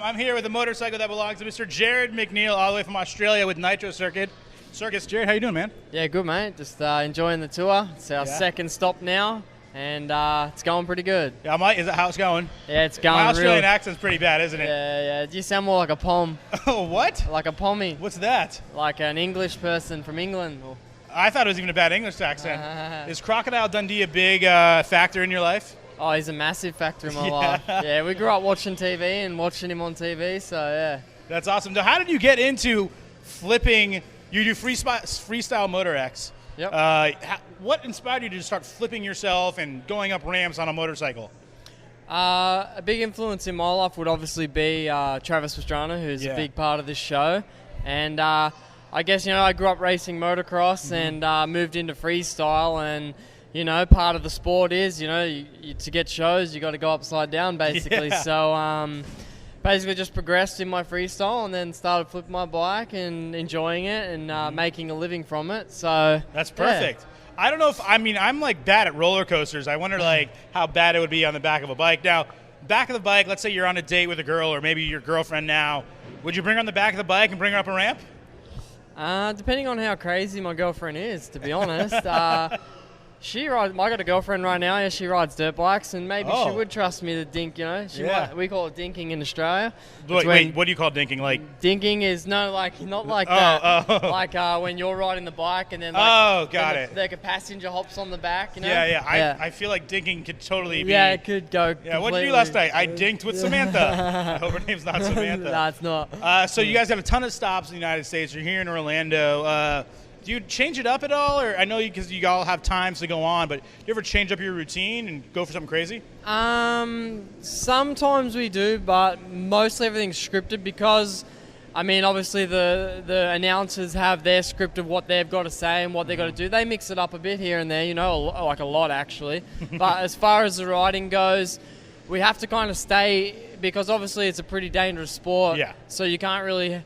I'm here with a motorcycle that belongs to Mr. Jarryd McNeil, all the way from Australia with Nitro Circus. Jarryd, how you doing, man? Yeah, good, mate. Just enjoying the tour. It's our second stop now, and it's going pretty good. Yeah, is that how it's going? Yeah, it's going. My Australian accent's pretty bad, isn't it? Yeah. You sound more like a pom. Oh, what? Like a pommy. What's that? Like an English person from England. I thought it was even a bad English accent. Is Crocodile Dundee a big factor in your life? Oh, he's a massive factor in my life. Yeah, we grew up watching TV and watching him on TV, so yeah. That's awesome. Now, how did you get into flipping? You do freestyle Moto X. Yep. What inspired you to start flipping yourself and going up ramps on a motorcycle? A big influence in my life would obviously be Travis Pastrana, who's a big part of this show. And I guess, I grew up racing motocross and moved into freestyle, and part of the sport is, to get shows, you got to go upside down, basically. Yeah. So basically just progressed in my freestyle and then started flipping my bike and enjoying it and making a living from it. So that's perfect. Yeah. I don't know if, I'm like bad at roller coasters. I wonder how bad it would be on the back of a bike. Now, back of the bike, let's say you're on a date with a girl or maybe your girlfriend now. Would you bring her on the back of the bike and bring her up a ramp? Depending on how crazy my girlfriend is, to be honest. I got a girlfriend right now. Yeah, she rides dirt bikes, and maybe she would trust me to dink. We call it dinking in Australia. Wait, what do you call dinking? Like dinking is not like that. Like when you're riding the bike, and then the passenger hops on the back. Yeah. I feel like dinking could totally be. Yeah, it could go. Yeah, what did you do last night? I dinked with Samantha. I hope her name's not Samantha. No, it's not. So you guys have a ton of stops in the United States. You're here in Orlando. Do you change it up at all? Or I know because you all have times to go on, but do you ever change up your routine and go for something crazy? Sometimes we do, but mostly everything's scripted because, obviously the announcers have their script of what they've got to say and what they've got to do. They mix it up a bit here and there, like a lot actually. But as far as the riding goes, we have to kind of stay, because obviously it's a pretty dangerous sport. Yeah. So you can't really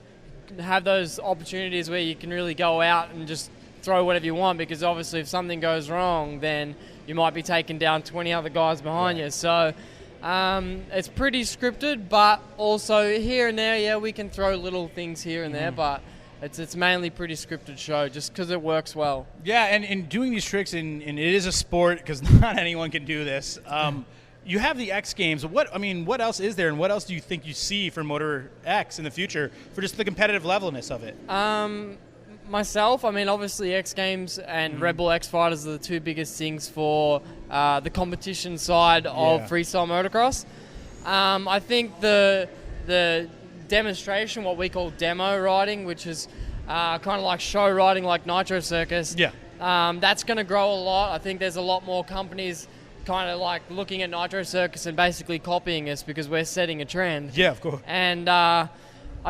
have those opportunities where you can really go out and just throw whatever you want, because obviously if something goes wrong, then you might be taking down 20 other guys behind you. So it's pretty scripted, but also here and there, we can throw little things here and there, but it's mainly pretty scripted show just because it works well. Yeah, and doing these tricks, and it is a sport because not anyone can do this. You have the X Games. What else is there, and what else do you think you see for Moto X in the future for just the competitive levelness of it? Myself, obviously X Games and Red Bull X Fighters are the two biggest things for the competition side of freestyle motocross. I think the demonstration, what we call demo riding, which is kind of like show riding like Nitro Circus, that's going to grow a lot. I think there's a lot more companies kind of like looking at Nitro Circus and basically copying us because we're setting a trend. Yeah, of course. And I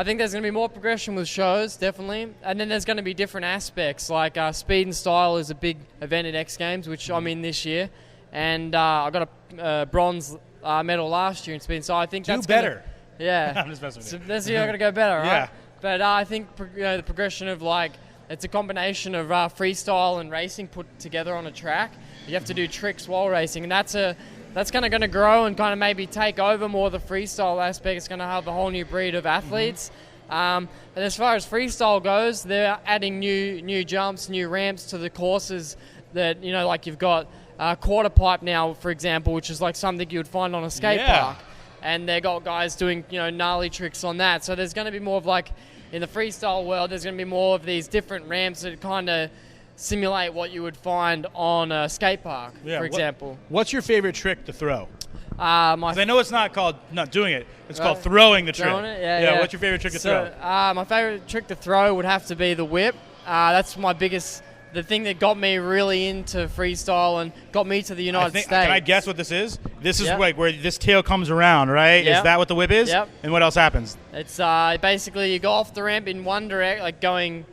think there's going to be more progression with shows, definitely. And then there's going to be different aspects, like Speed and Style is a big event at X Games, which I'm in this year. And I got a bronze medal last year in Speed and Style. I think that's better. Yeah. I'm just messing with you. So this year I'm going to go better, right? Yeah. But I think the progression of it's a combination of freestyle and racing put together on a track. You have to do tricks while racing, and that's kind of going to grow and kind of maybe take over more the freestyle aspect. It's going to have a whole new breed of athletes. And as far as freestyle goes, they're adding new jumps, new ramps to the courses that, like you've got quarter pipe now, for example, which is like something you would find on a skate park. And they got guys doing, gnarly tricks on that. So there's going to be more of in the freestyle world, there's going to be more of these different ramps that kind of simulate what you would find on a skate park, for example. What's your favorite trick to throw? I know it's not called not doing it. It's called throwing the trick. Yeah. What's your favorite trick to throw? My favorite trick to throw would have to be the whip. That's the thing that got me really into freestyle and got me to the United States. Can I guess what this is? This is where this tail comes around, right? Yep. Is that what the whip is? Yep. And what else happens? It's basically you go off the ramp in one direction, like going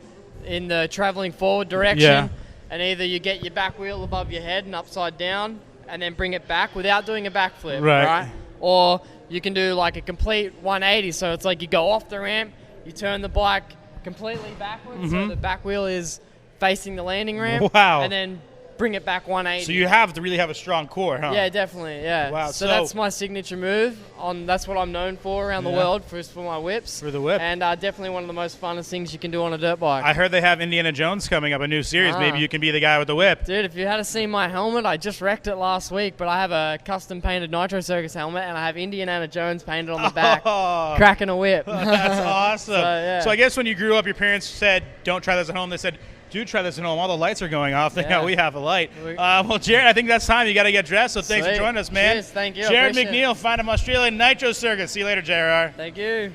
in the traveling forward direction, and either you get your back wheel above your head and upside down and then bring it back without doing a backflip, right? Or you can do like a complete 180, so it's like you go off the ramp, you turn the bike completely backwards, so the back wheel is facing the landing ramp, and then bring it back 180. So you have to really have a strong core, huh? Yeah, definitely. Yeah. Wow. So that's my signature move. That's what I'm known for around the world for my whips. For the whip. And definitely one of the most funnest things you can do on a dirt bike. I heard they have Indiana Jones coming up, a new series. Maybe you can be the guy with the whip. Dude, if you had seen my helmet, I just wrecked it last week, but I have a custom painted Nitro Circus helmet, and I have Indiana Jones painted on the back, cracking a whip. That's awesome. So I guess when you grew up, your parents said, don't try this at home. They said, do try this at home. All the lights are going off. Now we have a light. Well, Jarryd, I think that's time. You got to get dressed, so thanks for joining us, man. Cheers, thank you. Jarryd McNeil, find him Australian Nitro Circus. See you later, JR. Thank you.